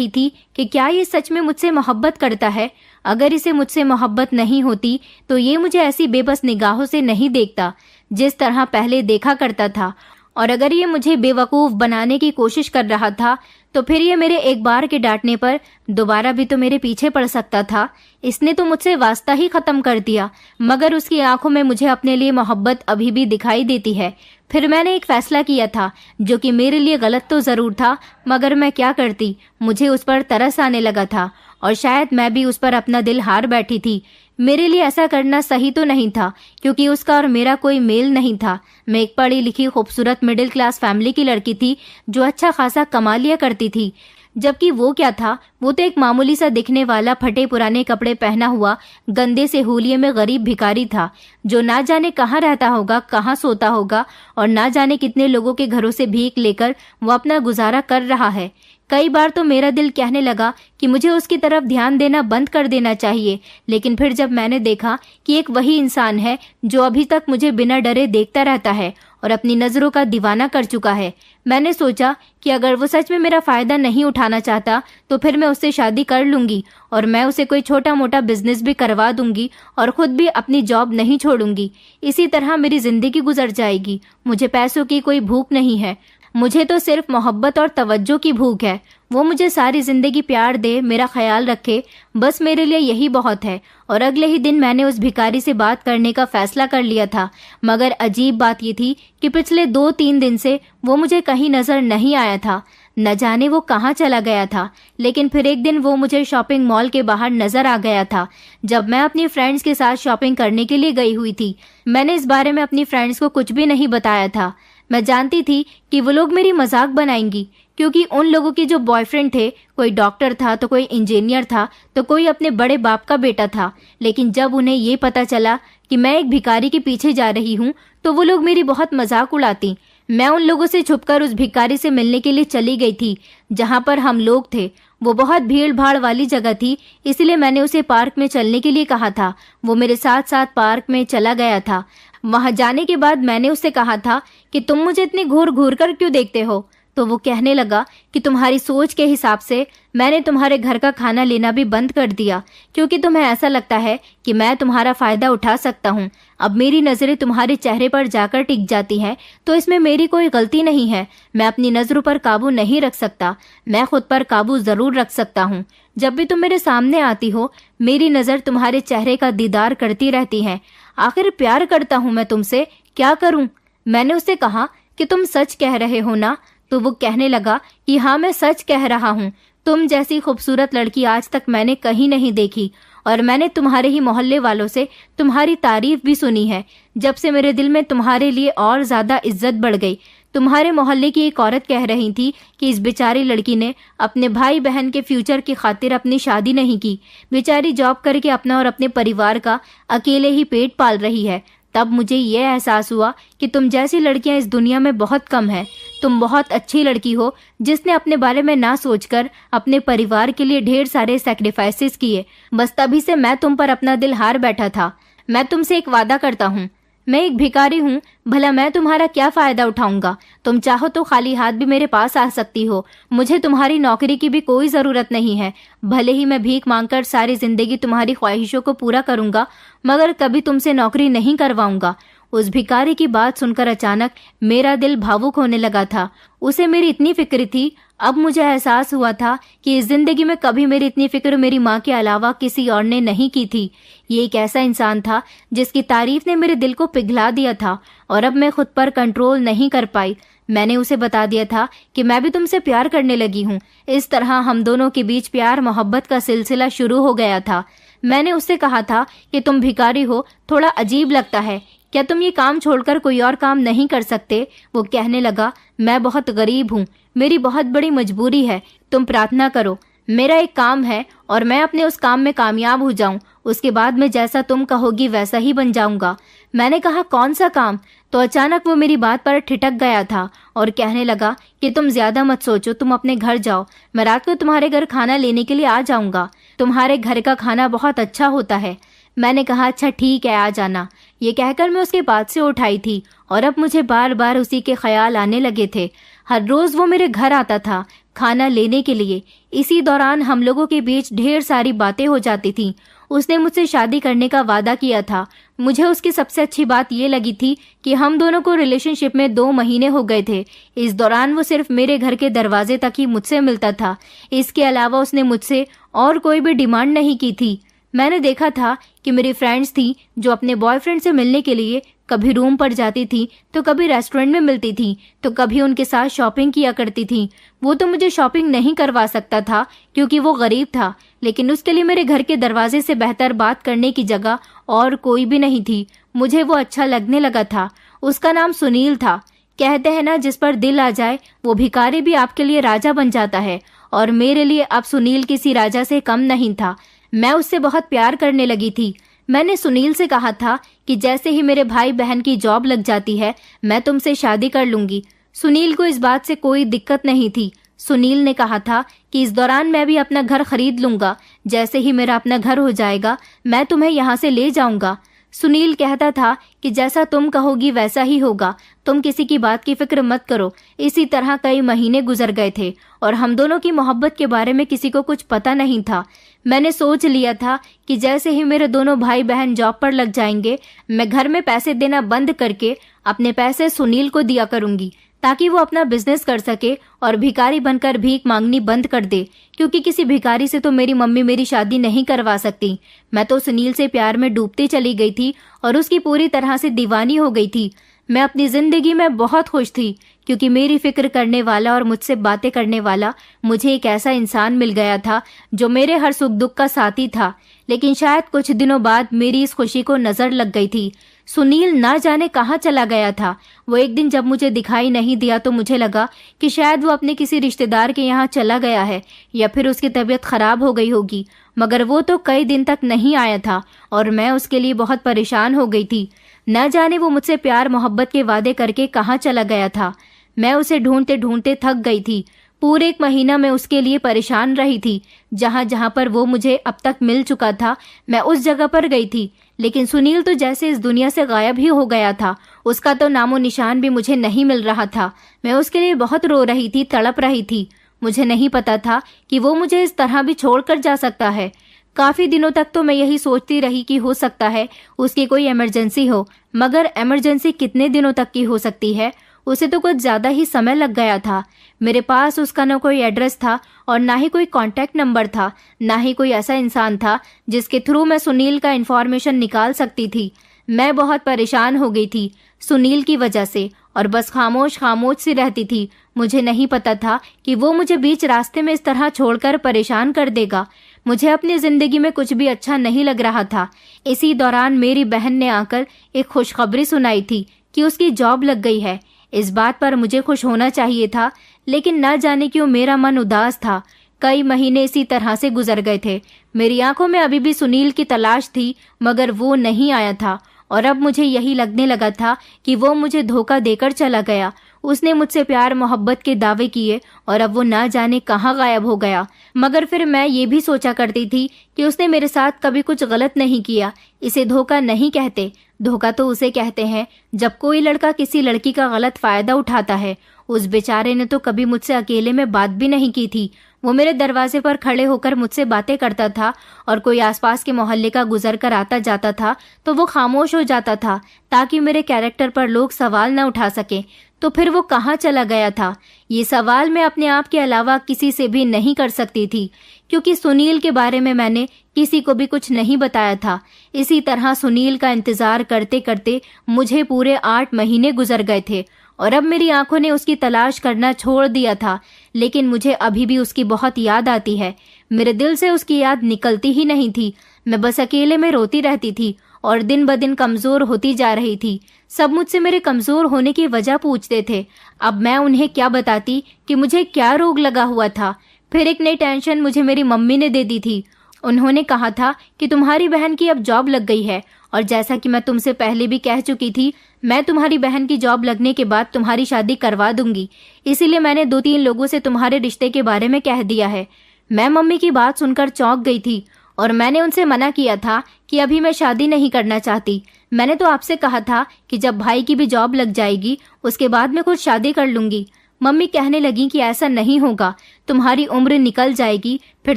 थी कि क्या ये सच में मुझसे मोहब्बत करता है। अगर इसे मुझसे मोहब्बत नहीं होती तो ये मुझे ऐसी बेबस निगाहों से नहीं देखता जिस तरह पहले देखा करता था। और अगर ये मुझे बेवकूफ बनाने की कोशिश कर रहा था तो फिर ये मेरे एक बार के डांटने पर दोबारा भी तो मेरे पीछे पड़ सकता था। इसने तो मुझसे वास्ता ही खत्म कर दिया, मगर उसकी आंखों में मुझे अपने लिए मोहब्बत अभी भी दिखाई देती है। फिर मैंने एक फैसला किया था जो कि मेरे लिए गलत तो जरूर था, मगर मैं क्या करती, मुझे उस पर तरस आने लगा था और शायद मैं भी उस पर अपना दिल हार बैठी थी। मेरे लिए ऐसा करना सही तो नहीं था क्योंकि उसका और मेरा कोई मेल नहीं था। मैं एक पढ़ी लिखी खूबसूरत मिडिल क्लास फैमिली की लड़की थी जो अच्छा खासा कमा लिया करती थी, जबकि वो क्या था, वो तो एक मामूली सा दिखने वाला फटे पुराने कपड़े पहना हुआ गंदे से हुलिये में गरीब भिखारी था जो ना जाने कहाँ रहता होगा, कहाँ सोता होगा और ना जाने कितने लोगों के घरों से भीख लेकर वो अपना गुजारा कर रहा है। कई बार तो मेरा दिल कहने लगा कि मुझे उसकी तरफ ध्यान देना बंद कर देना चाहिए, लेकिन फिर जब मैंने देखा कि एक वही इंसान है जो अभी तक मुझे बिना डरे देखता रहता है और अपनी नजरों का दीवाना कर चुका है, मैंने सोचा कि अगर वो सच में मेरा फायदा नहीं उठाना चाहता तो फिर मैं उससे शादी कर लूंगी और मैं उसे कोई छोटा मोटा बिजनेस भी करवा दूंगी और खुद भी अपनी जॉब नहीं छोड़ूंगी। इसी तरह मेरी जिंदगी गुजर जाएगी। मुझे पैसों की कोई भूख नहीं है, मुझे तो सिर्फ मोहब्बत और तवज्जो की भूख है। वो मुझे सारी जिंदगी प्यार दे, मेरा ख्याल रखे, बस मेरे लिए यही बहुत है। और अगले ही दिन मैंने उस भिखारी से बात करने का फैसला कर लिया था। मगर अजीब बात ये थी कि पिछले 2-3 दिन से वो मुझे कहीं नजर नहीं आया था। न जाने वो कहाँ चला गया था। लेकिन फिर एक दिन वो मुझे शॉपिंग मॉल के बाहर नजर आ गया था, जब मैं अपनी फ्रेंड्स के साथ शॉपिंग करने के लिए गई हुई थी। मैंने इस बारे में अपनी फ्रेंड्स को कुछ भी नहीं बताया था। मैं जानती थी कि वो लोग मेरी मजाक बनाएंगी, क्योंकि उन लोगों के जो बॉयफ्रेंड थे, कोई डॉक्टर था तो कोई इंजीनियर था तो कोई अपने बड़े बाप का बेटा था। लेकिन जब उन्हें ये पता चला कि मैं एक भिखारी के पीछे जा रही हूँ तो वो लोग मेरी बहुत मजाक उड़ाती। मैं उन लोगों से छुपकर उस भिखारी से मिलने के लिए चली गई थी जहाँ पर हम लोग थे। वो बहुत भीड़ भाड़ वाली जगह थी, इसलिए मैंने उसे पार्क में चलने के लिए कहा था। वो मेरे साथ साथ पार्क में चला गया था। वहां जाने के बाद मैंने उससे कहा था कि तुम मुझे इतनी घूर घूर कर क्यों देखते हो? तो वो कहने लगा कि तुम्हारी सोच के हिसाब से मैंने तुम्हारे घर का खाना लेना भी बंद कर दिया, क्योंकि तुम्हें ऐसा लगता है कि मैं तुम्हारा फायदा उठा सकता हूँ। अब मेरी नजरें तुम्हारे चेहरे पर जाकर टिक जाती हैं तो इसमें मेरी कोई गलती नहीं है। मैं अपनी नजरों पर काबू नहीं रख सकता, मैं खुद पर काबू जरूर रख सकता हूँ। जब भी तुम मेरे सामने आती हो मेरी नजर तुम्हारे चेहरे का दीदार करती रहती है। आखिर प्यार करता हूँ मैं तुमसे, क्या करूँ? मैंने उससे कहा कि तुम सच कह रहे हो ना? तो वो कहने लगा कि हाँ, मैं सच कह रहा हूँ। तुम जैसी खूबसूरत लड़की आज तक मैंने कहीं नहीं देखी, और मैंने तुम्हारे ही मोहल्ले वालों से तुम्हारी तारीफ भी सुनी है। जब से मेरे दिल में तुम्हारे लिए और ज्यादा इज्जत बढ़ गई। तुम्हारे मोहल्ले की एक औरत कह रही थी कि इस बेचारी लड़की ने अपने भाई बहन के फ्यूचर की खातिर अपनी शादी नहीं की। बेचारी जॉब करके अपना और अपने परिवार का अकेले ही पेट पाल रही है। तब मुझे ये एहसास हुआ कि तुम जैसी लड़कियां इस दुनिया में बहुत कम हैं। तुम बहुत अच्छी लड़की हो जिसने अपने बारे में ना सोचकर अपने परिवार के लिए ढेर सारे सैक्रिफाइसेस किए। बस तभी से मैं तुम पर अपना दिल हार बैठा था। मैं तुमसे एक वादा करता हूँ, मैं एक भिखारी हूँ, भला मैं तुम्हारा क्या फायदा उठाऊंगा? तुम चाहो तो खाली हाथ भी मेरे पास आ सकती हो। मुझे तुम्हारी नौकरी की भी कोई जरूरत नहीं है। भले ही मैं भीख मांगकर सारी जिंदगी तुम्हारी ख्वाहिशों को पूरा करूंगा, मगर कभी तुमसे नौकरी नहीं करवाऊंगा। उस भिखारी की बात सुनकर अचानक मेरा दिल भावुक होने लगा था। उसे मेरी इतनी फिक्र थी। अब मुझे एहसास हुआ था कि इस जिंदगी में कभी मेरी इतनी फिक्र मेरी माँ के अलावा किसी और ने नहीं की थी। ये एक ऐसा इंसान था जिसकी तारीफ ने मेरे दिल को पिघला दिया था, और अब मैं खुद पर कंट्रोल नहीं कर पाई। मैंने उसे बता दिया था कि मैं भी तुमसे प्यार करने लगी हूँ। इस तरह हम दोनों के बीच प्यार मोहब्बत का सिलसिला शुरू हो गया था। मैंने उससे कहा था कि तुम भिखारी हो, थोड़ा अजीब लगता है, क्या तुम ये काम छोड़कर कोई और काम नहीं कर सकते? वो कहने लगा, मैं बहुत गरीब हूँ, मेरी बहुत बड़ी मजबूरी है। तुम प्रार्थना करो, मेरा एक काम है और मैं अपने उस काम में कामयाब हो जाऊं, उसके बाद मैं जैसा तुम कहोगी वैसा ही बन जाऊंगा। मैंने कहा, कौन सा काम? तो अचानक वो मेरी बात पर ठिठक गया था और कहने लगा कि तुम ज्यादा मत सोचो, तुम अपने घर जाओ, मैं रात को तुम्हारे घर खाना लेने के लिए आ जाऊंगा। तुम्हारे घर का खाना बहुत अच्छा होता है। मैंने कहा, अच्छा ठीक है, आ जाना। ये कहकर मैं उसके बात से उठाई थी, और अब मुझे बार बार उसी के ख्याल आने लगे थे। हर रोज वो मेरे घर आता था खाना लेने के लिए। इसी दौरान हम लोगों के बीच ढेर सारी बातें हो जाती थीं। उसने मुझसे शादी करने का वादा किया था। मुझे उसकी सबसे अच्छी बात ये लगी थी कि हम दोनों को रिलेशनशिप में 2 महीने हो गए थे। इस दौरान वो सिर्फ मेरे घर के दरवाजे तक ही मुझसे मिलता था। इसके अलावा उसने मुझसे और कोई भी डिमांड नहीं की थी। मैंने देखा था कि मेरी फ्रेंड्स थी जो अपने बॉयफ्रेंड से मिलने के लिए कभी रूम पर जाती थी, तो कभी रेस्टोरेंट में मिलती थी, तो कभी उनके साथ शॉपिंग किया करती थी। वो तो मुझे शॉपिंग नहीं करवा सकता था क्योंकि वो गरीब था, लेकिन उसके लिए मेरे घर के दरवाजे से बेहतर बात करने की जगह और कोई भी नहीं थी। मुझे वो अच्छा लगने लगा था। उसका नाम सुनील था। कहते हैं ना, जिस पर दिल आ जाए वो भिखारी भी आपके लिए राजा बन जाता है, और मेरे लिए अब सुनील किसी राजा से कम नहीं था। मैं उससे बहुत प्यार करने लगी थी। मैंने सुनील से कहा था कि जैसे ही मेरे भाई बहन की जॉब लग जाती है मैं तुमसे शादी कर लूंगी। सुनील को इस बात से कोई दिक्कत नहीं थी। सुनील ने कहा था कि इस दौरान मैं भी अपना घर खरीद लूंगा। जैसे ही मेरा अपना घर हो जाएगा मैं तुम्हें यहाँ से ले जाऊंगा। सुनील कहता था कि जैसा तुम कहोगी वैसा ही होगा, तुम किसी की बात की फिक्र मत करो। इसी तरह कई महीने गुजर गए थे और हम दोनों की मोहब्बत के बारे में किसी को कुछ पता नहीं था। मैंने सोच लिया था कि जैसे ही मेरे दोनों भाई बहन जॉब पर लग जाएंगे मैं घर में पैसे देना बंद करके अपने पैसे सुनील को दिया करूंगी, ताकि वो अपना बिजनेस कर सके और भिखारी बनकर भीख मांगनी बंद कर दे, क्योंकि किसी भिखारी से तो मेरी मम्मी मेरी शादी नहीं करवा सकती। मैं तो सुनील से प्यार में डूबती चली गई थी और उसकी पूरी तरह से दीवानी हो गई थी। मैं अपनी जिंदगी में बहुत खुश थी, क्योंकि मेरी फिक्र करने वाला और मुझसे बातें करने वाला मुझे एक ऐसा इंसान मिल गया था जो मेरे हर सुख दुख का साथी था। लेकिन शायद कुछ दिनों बाद मेरी इस खुशी को नजर लग गई थी। सुनील ना जाने कहाँ चला गया था। वो एक दिन जब मुझे दिखाई नहीं दिया तो मुझे लगा कि शायद वो अपने किसी रिश्तेदार के यहाँ चला गया है या फिर उसकी तबीयत खराब हो गई होगी। मगर वो तो कई दिन तक नहीं आया था और मैं उसके लिए बहुत परेशान हो गई थी। न जाने वो मुझसे प्यार मोहब्बत के वादे करके कहाँ चला गया था। मैं उसे ढूंढते ढूंढते थक गई थी। पूरे 1 महीना मैं उसके लिए परेशान रही थी। जहाँ जहाँ पर वो मुझे अब तक मिल चुका था मैं उस जगह पर गई थी, लेकिन सुनील तो जैसे इस दुनिया से गायब ही हो गया था। उसका तो नामो निशान भी मुझे नहीं मिल रहा था। मैं उसके लिए बहुत रो रही थी, तड़प रही थी। मुझे नहीं पता था कि वो मुझे इस तरह भी छोड़कर जा सकता है। काफी दिनों तक तो मैं यही सोचती रही कि हो सकता है उसकी कोई इमरजेंसी हो, मगर इमरजेंसी कितने दिनों तक की हो सकती है। उसे तो कुछ ज्यादा ही समय लग गया था। मेरे पास उसका न कोई एड्रेस था और ना ही कोई कांटेक्ट नंबर था, ना ही कोई ऐसा इंसान था जिसके थ्रू मैं सुनील का इन्फॉर्मेशन निकाल सकती थी। मैं बहुत परेशान हो गई थी सुनील की वजह से और बस खामोश खामोश सी रहती थी। मुझे नहीं पता था कि वो मुझे बीच रास्ते में इस तरह छोड़कर परेशान कर देगा। मुझे अपनी जिंदगी में कुछ भी अच्छा नहीं लग रहा था। इसी दौरान मेरी बहन ने आकर एक खुशखबरी सुनाई थी कि उसकी जॉब लग गई है। इस बात पर मुझे खुश होना चाहिए था, लेकिन न जाने क्यों मेरा मन उदास था। कई महीने इसी तरह से गुजर गए थे। मेरी आंखों में अभी भी सुनील की तलाश थी, मगर वो नहीं आया था और अब मुझे यही लगने लगा था कि वो मुझे धोखा देकर चला गया। उसने मुझसे प्यार मोहब्बत के दावे किए और अब वो ना जाने कहाँ गायब हो गया। मगर फिर मैं ये भी सोचा करती थी कि उसने मेरे साथ कभी कुछ गलत नहीं किया। इसे धोखा नहीं कहते। धोखा तो उसे कहते हैं जब कोई लड़का किसी लड़की का गलत फायदा उठाता है। उस बेचारे ने तो कभी मुझसे अकेले में बात भी नहीं की थी। वो मेरे दरवाजे पर खड़े होकर मुझसे बातें करता था और कोई आसपास के मोहल्ले का गुजर कर आता जाता था तो वो खामोश हो जाता था ताकि मेरे कैरेक्टर पर लोग सवाल न उठा सके। तो फिर वो कहाँ चला गया था? ये सवाल मैं अपने आप के अलावा किसी से भी नहीं कर सकती थी, क्योंकि सुनील के बारे में मैंने किसी को भी कुछ नहीं बताया था। इसी तरह सुनील का इंतजार करते करते मुझे पूरे 8 महीने गुजर गए थे और अब मेरी आंखों ने उसकी तलाश करना छोड़ दिया था। लेकिन मुझे अभी भी उसकी बहुत याद आती है। मेरे दिल से उसकी याद निकलती ही नहीं थी। मैं बस अकेले में रोती रहती थी और दिन ब दिन कमजोर होती जा रही थी। सब मुझसे मेरे कमजोर होने की वजह पूछते थे। अब मैं उन्हें क्या बताती कि मुझे क्या रोग लगा हुआ था। फिर एक नई टेंशन मुझे मेरी मम्मी ने दे दी थी। उन्होंने कहा था कि तुम्हारी बहन की अब जॉब लग गई है और जैसा कि मैं तुमसे पहले भी कह चुकी थी, मैं तुम्हारी बहन की जॉब लगने के बाद तुम्हारी शादी करवा दूंगी। इसीलिए मैंने 2-3 लोगों से तुम्हारे रिश्ते के बारे में कह दिया है। मैं मम्मी की बात सुनकर चौंक गई थी और मैंने उनसे मना किया था कि अभी मैं शादी नहीं करना चाहती। मैंने तो आपसे कहा था कि जब भाई की भी जॉब लग जाएगी उसके बाद मैं खुद शादी कर लूंगी। मम्मी कहने लगी कि ऐसा नहीं होगा, तुम्हारी उम्र निकल जाएगी, फिर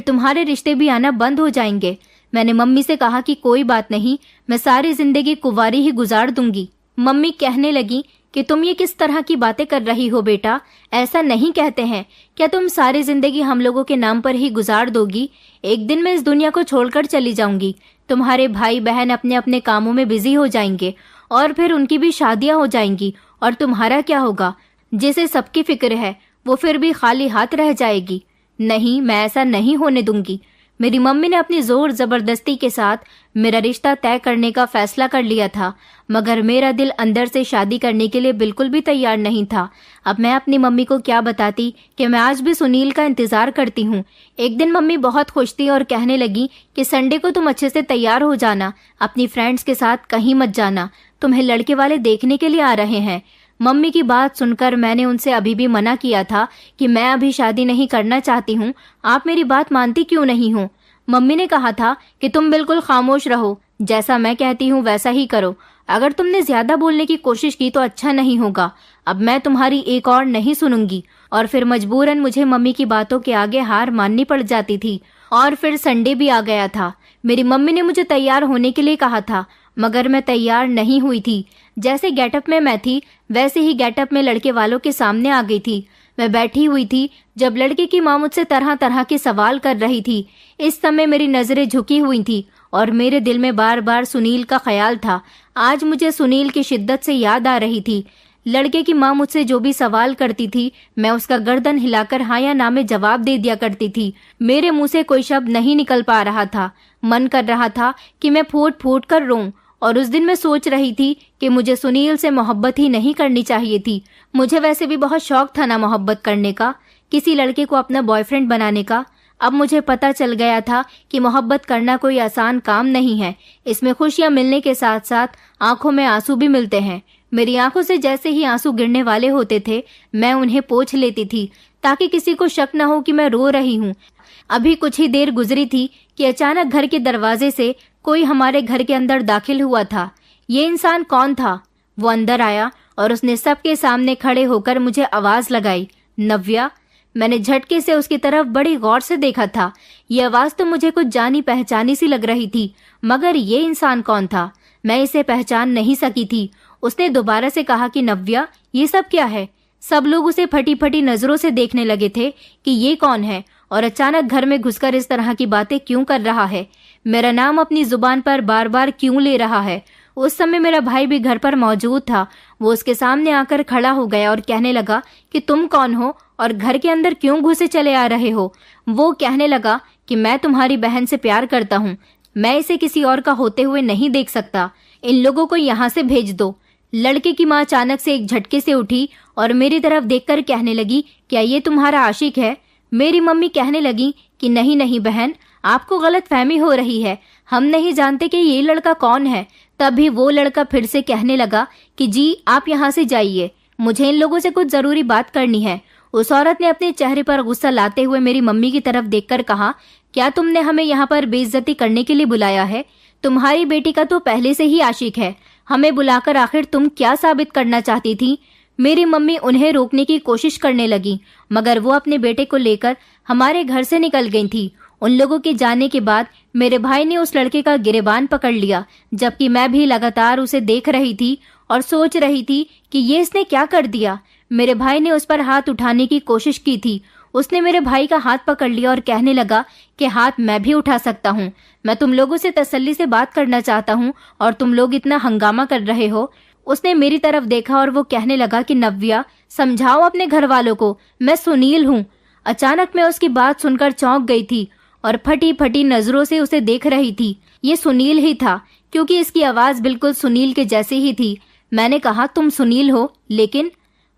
तुम्हारे रिश्ते भी आना बंद हो जाएंगे। मैंने मम्मी से कहा कि कोई बात नहीं, मैं सारी जिंदगी कुंवारी ही गुजार दूंगी। मम्मी कहने लगी कि तुम ये किस तरह की बातें कर रही हो बेटा, ऐसा नहीं कहते हैं। क्या तुम सारी जिंदगी हम लोगों के नाम पर ही गुजार दोगी? एक दिन मैं इस दुनिया को छोड़कर चली जाऊंगी। तुम्हारे भाई बहन अपने अपने कामों में बिजी हो जाएंगे और फिर उनकी भी शादियां हो जाएंगी और तुम्हारा क्या होगा? जिसे सबकी फिक्र है वो फिर भी खाली हाथ रह जाएगी। नहीं, मैं ऐसा नहीं होने दूंगी। मेरी मम्मी ने अपनी जोर जबरदस्ती के साथ मेरा रिश्ता तय करने का फैसला कर लिया था, मगर मेरा दिल अंदर से शादी करने के लिए बिल्कुल भी तैयार नहीं था। अब मैं अपनी मम्मी को क्या बताती कि मैं आज भी सुनील का इंतजार करती हूँ। एक दिन मम्मी बहुत खुश थी और कहने लगी कि संडे को तुम अच्छे से तैयार हो जाना, अपनी फ्रेंड्स के साथ कहीं मत जाना, तुम्हें लड़के वाले देखने के लिए आ रहे हैं। मम्मी की बात सुनकर मैंने उनसे अभी भी मना किया था कि मैं अभी शादी नहीं करना चाहती हूँ। आप मेरी बात मानती क्यों नहीं हो? मम्मी ने कहा था कि तुम बिल्कुल खामोश रहो, जैसा मैं कहती हूँ वैसा ही करो। अगर तुमने ज्यादा बोलने की कोशिश की तो अच्छा नहीं होगा। अब मैं तुम्हारी एक और नहीं सुनूंगी। और फिर मजबूरन मुझे मम्मी की बातों के आगे हार माननी पड़ जाती थी। और फिर संडे भी आ गया था। मेरी मम्मी ने मुझे तैयार होने के लिए कहा था, मगर मैं तैयार नहीं हुई थी। जैसे गेटअप में मैं थी वैसे ही गेटअप में लड़के वालों के सामने आ गई थी। मैं बैठी हुई थी जब लड़के की माँ मुझसे तरह तरह के सवाल कर रही थी। इस समय मेरी नजरें झुकी हुई थी और मेरे दिल में बार बार सुनील का ख्याल था। आज मुझे सुनील की शिद्दत से याद आ रही थी। लड़के की माँ मुझसे जो भी सवाल करती थी, मैं उसका गर्दन हिलाकर हाँ या ना में जवाब दे दिया करती थी। मेरे मुंह से कोई शब्द नहीं निकल पा रहा था। मन कर रहा था कि मैं फूट फूट कर रोऊं। और उस दिन मैं सोच रही थी कि मुझे सुनील से मोहब्बत ही नहीं करनी चाहिए थी। मुझे वैसे भी बहुत शौक था ना मोहब्बत करने का, किसी लड़के को अपना बॉयफ्रेंड बनाने का। अब मुझे पता चल गया था कि मोहब्बत करना कोई आसान काम नहीं है। इसमें खुशियां मिलने के साथ साथ आंखों में आंसू भी मिलते हैं। मेरी आंखों से जैसे ही आंसू गिरने वाले होते थे, मैं उन्हें पोंछ लेती थी ताकि किसी को शक न हो कि मैं रो रही हूँ। अभी कुछ ही देर गुजरी थी कि अचानक घर के दरवाजे से कोई हमारे घर के अंदर दाखिल हुआ था। ये इंसान कौन था? वो अंदर आया और उसने सबके सामने खड़े होकर मुझे आवाज लगाई, नव्या। मैंने झटके से उसकी तरफ बड़ी गौर से देखा था। ये आवाज तो मुझे कुछ जानी पहचानी सी लग रही थी, मगर ये इंसान कौन था? मैं इसे पहचान नहीं सकी थी। उसने दोबारा से कहा कि नव्या, ये सब क्या है? सब लोग उसे फटी फटी नजरों से देखने लगे थे कि ये कौन है और अचानक घर में घुसकर इस तरह की बातें क्यों कर रहा है, मेरा नाम अपनी जुबान पर बार बार क्यों ले रहा है। उस समय मेरा भाई भी घर पर मौजूद था। वो उसके सामने आकर खड़ा हो गया और कहने लगा कि तुम कौन हो और घर के अंदर क्यों घुसे चले आ रहे हो। वो कहने लगा कि मैं तुम्हारी बहन से प्यार करता हूँ, मैं इसे किसी और का होते हुए नहीं देख सकता, इन लोगों को यहाँ से भेज दो। लड़के की माँ अचानक से एक झटके से उठी और मेरी तरफ देखकर कहने लगी, क्या ये तुम्हारा आशिक है? मेरी मम्मी कहने लगी कि नहीं नहीं बहन, आपको गलत फहमी हो रही है, हम नहीं जानते कि ये लड़का कौन है। तभी वो लड़का फिर से कहने लगा कि जी आप यहाँ से जाइए, मुझे इन लोगों से कुछ जरूरी बात करनी है। उस औरत ने अपने चेहरे पर गुस्सा लाते हुए मेरी मम्मी की तरफ देखकर कहा, क्या तुमने हमें यहाँ पर बेइज्जती करने के लिए बुलाया है? तुम्हारी बेटी का तो पहले से ही आशिक है, हमें बुलाकर आखिर तुम क्या साबित करना चाहती थी? मेरी मम्मी उन्हें रोकने की कोशिश करने लगी, मगर वो अपने बेटे को लेकर हमारे घर से निकल गई थी। उन लोगों के जाने के बाद मेरे भाई ने उस लड़के का गिरेबान पकड़ लिया, जबकि मैं भी लगातार उसे देख रही थी और सोच रही थी कि ये इसने क्या कर दिया। मेरे भाई ने उस पर हाथ उठाने की कोशिश की थी। उसने मेरे भाई का हाथ पकड़ लिया और कहने लगा कि हाथ मैं भी उठा सकता हूँ, मैं तुम लोगों से तसल्ली से बात करना चाहता हूँ और तुम लोग इतना हंगामा कर रहे हो। उसने मेरी तरफ देखा और वो कहने लगा कि नव्या, समझाओ अपने घर वालों को, मैं सुनील हूँ। अचानक मैं उसकी बात सुनकर चौंक गई थी और फटी फटी नजरों से उसे देख रही थी। ये सुनील ही था, क्योंकि इसकी आवाज बिल्कुल सुनील के जैसी ही थी। मैंने कहा, तुम सुनील हो? लेकिन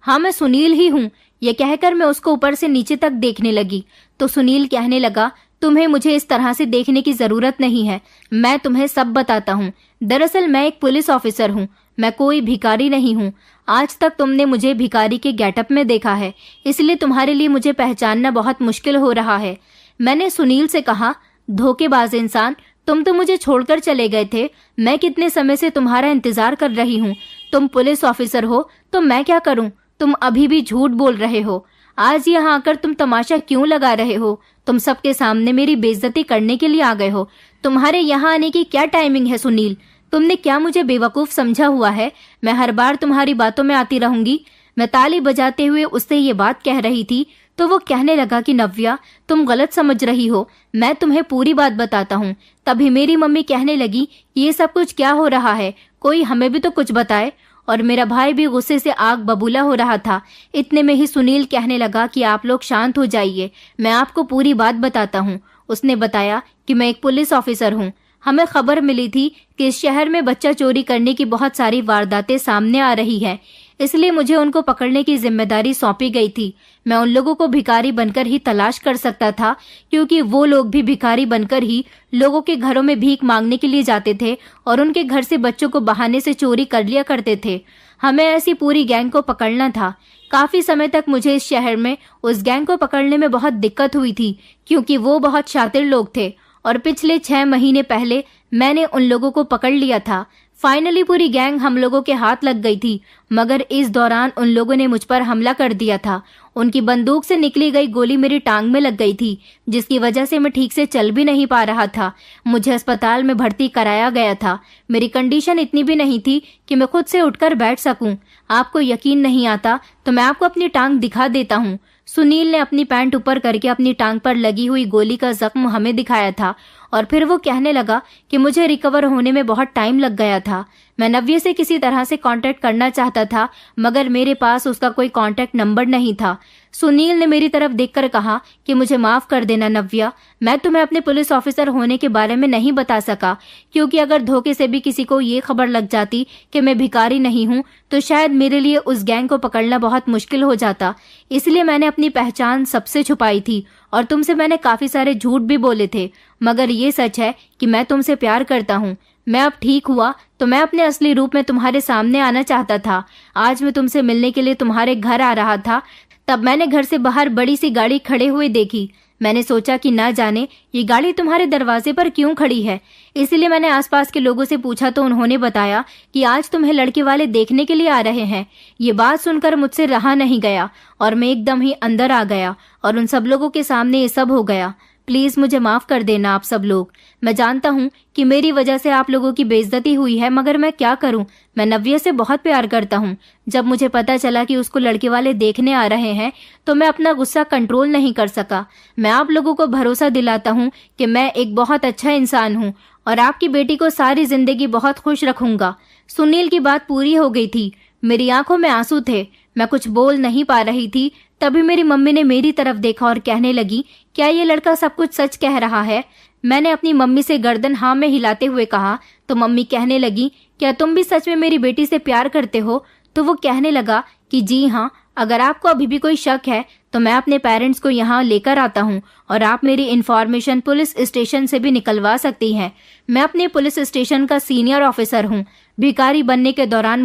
हाँ, मैं सुनील ही हूँ। यह कहकर मैं उसको ऊपर से नीचे तक देखने लगी तो सुनील कहने लगा, तुम्हें मुझे इस तरह से देखने की जरूरत नहीं है, मैं तुम्हें सब बताता हूँ। दरअसल मैं एक पुलिस ऑफिसर हूँ, मैं कोई भिखारी नहीं हूँ। आज तक तुमने मुझे भिखारी के गेटअप में देखा है, इसलिए तुम्हारे लिए मुझे पहचानना बहुत मुश्किल हो रहा है। मैंने सुनील से कहा, धोखेबाज इंसान, तुम तो मुझे छोड़कर चले गए थे, मैं कितने समय से तुम्हारा इंतजार कर रही हूँ। तुम पुलिस ऑफिसर हो तो मैं क्या करूँ? तुम अभी भी झूठ बोल रहे हो। आज यहाँ आकर तुम तमाशा क्यों लगा रहे हो? तुम सबके सामने मेरी बेइज्जती करने के लिए आ गए हो। तुम्हारे यहाँ आने की क्या टाइमिंग है सुनील? तुमने क्या मुझे बेवकूफ समझा हुआ है? मैं हर बार तुम्हारी बातों में आती रहूंगी। मैं ताली बजाते हुए उससे ये बात कह रही थी तो वो कहने लगा कि नव्या, तुम गलत समझ रही हो, मैं तुम्हें पूरी बात बताता हूँ। तभी मेरी मम्मी कहने लगी, ये सब कुछ क्या हो रहा है, कोई हमें भी तो कुछ बताए। और मेरा भाई भी गुस्से से आग बबूला हो रहा था। इतने में ही सुनील कहने लगा कि आप लोग शांत हो जाइए, मैं आपको पूरी बात बताता हूँ। उसने बताया कि मैं एक पुलिस ऑफिसर हूँ। हमें खबर मिली थी कि इस शहर में बच्चा चोरी करने की बहुत सारी वारदातें सामने आ रही हैं, इसलिए मुझे उनको पकड़ने की जिम्मेदारी सौंपी गई थी। मैं उन लोगों को भिखारी बनकर ही तलाश कर सकता था, क्योंकि वो लोग भी भिखारी बनकर ही लोगों के घरों में भीख मांगने के लिए जाते थे और उनके घर से बच्चों को बहाने से चोरी कर लिया करते थे। हमें ऐसी पूरी गैंग को पकड़ना था। काफी समय तक मुझे इस शहर में उस गैंग को पकड़ने में बहुत दिक्कत हुई थी, क्योंकि वो बहुत शातिर लोग थे और पिछले 6 महीने पहले मैंने उन लोगों को पकड़ लिया था। फाइनली पूरी गैंग हम लोगों के हाथ लग गई थी, मगर इस दौरान उन लोगों ने मुझ पर हमला कर दिया था। उनकी बंदूक से निकली गई गोली मेरी टांग में लग गई थी, जिसकी वजह से मैं ठीक से चल भी नहीं पा रहा था। मुझे अस्पताल में भर्ती कराया गया था। मेरी कंडीशन इतनी भी नहीं थी कि मैं खुद से उठकर बैठ सकूं। आपको यकीन नहीं आता तो मैं आपको अपनी टांग दिखा देता हूँ। सुनील ने अपनी पैंट ऊपर करके अपनी टांग पर लगी हुई गोली का जख्म हमें दिखाया था और फिर वो कहने लगा कि मुझे रिकवर होने में बहुत टाइम लग गया था। मैं नव्या से किसी तरह से कांटेक्ट करना चाहता था, मगर मेरे पास उसका कोई कांटेक्ट नंबर नहीं था। सुनील ने मेरी तरफ देखकर कहा कि मुझे माफ कर देना नव्या, मैं तुम्हें अपने पुलिस ऑफिसर होने के बारे में नहीं बता सका, क्योंकि अगर धोखे से भी किसी को ये खबर लग जाती कि मैं भिखारी नहीं हूँ तो शायद मेरे लिए उस गैंग को पकड़ना बहुत मुश्किल हो जाता। इसलिए मैंने अपनी पहचान सबसे छुपाई थी और तुमसे मैंने काफी सारे झूठ भी बोले थे, मगर ये सच है कि मैं तुमसे प्यार करता हूँ। मैं अब ठीक हुआ तो मैं अपने असली रूप में तुम्हारे सामने आना चाहता था। आज मैं तुमसे मिलने के लिए तुम्हारे घर आ रहा था, तब मैंने घर से बाहर बड़ी सी गाड़ी खड़े हुए देखी। मैंने सोचा कि ना जाने ये गाड़ी तुम्हारे दरवाजे पर क्यों खड़ी है, इसलिए मैंने आसपास के लोगों से पूछा तो उन्होंने बताया कि आज तुम्हें लड़के वाले देखने के लिए आ रहे हैं। ये बात सुनकर मुझसे रहा नहीं गया और मैं एकदम ही अंदर आ गया और उन सब लोगों के सामने ये सब हो गया। प्लीज मुझे माफ कर देना आप सब लोग। मैं जानता हूँ कि मेरी वजह से आप लोगों की बेइज्जती हुई है, मगर मैं क्या करूँ। मैं नव्या से बहुत प्यार करता हूँ। जब मुझे पता चला कि उसको लड़के वाले देखने आ रहे हैं तो मैं अपना गुस्सा कंट्रोल नहीं कर सका। मैं आप लोगों को भरोसा दिलाता हूँ कि मैं एक बहुत अच्छा इंसान हूँ और आपकी बेटी को सारी जिंदगी बहुत खुश रखूंगा। सुनील की बात पूरी हो गई थी। मेरी आंखों में आंसू थे। मैं कुछ बोल नहीं पा रही थी। तभी मेरी मम्मी ने मेरी तरफ देखा और कहने लगी, क्या ये लड़का सब कुछ सच कह रहा है? मैंने अपनी मम्मी से गर्दन हाँ में हिलाते हुए कहा तो मम्मी कहने लगी, क्या तुम भी सच में मेरी बेटी से प्यार करते हो? तो वो कहने लगा कि जी हाँ, अगर आपको अभी भी कोई शक है तो मैं अपने पेरेंट्स को यहाँ लेकर आता हूँ और आप मेरी इन्फॉर्मेशन पुलिस स्टेशन से भी निकलवा सकती हैं। मैं अपने पुलिस स्टेशन का सीनियर ऑफिसर हूँ। भिखारी बनने के दौरान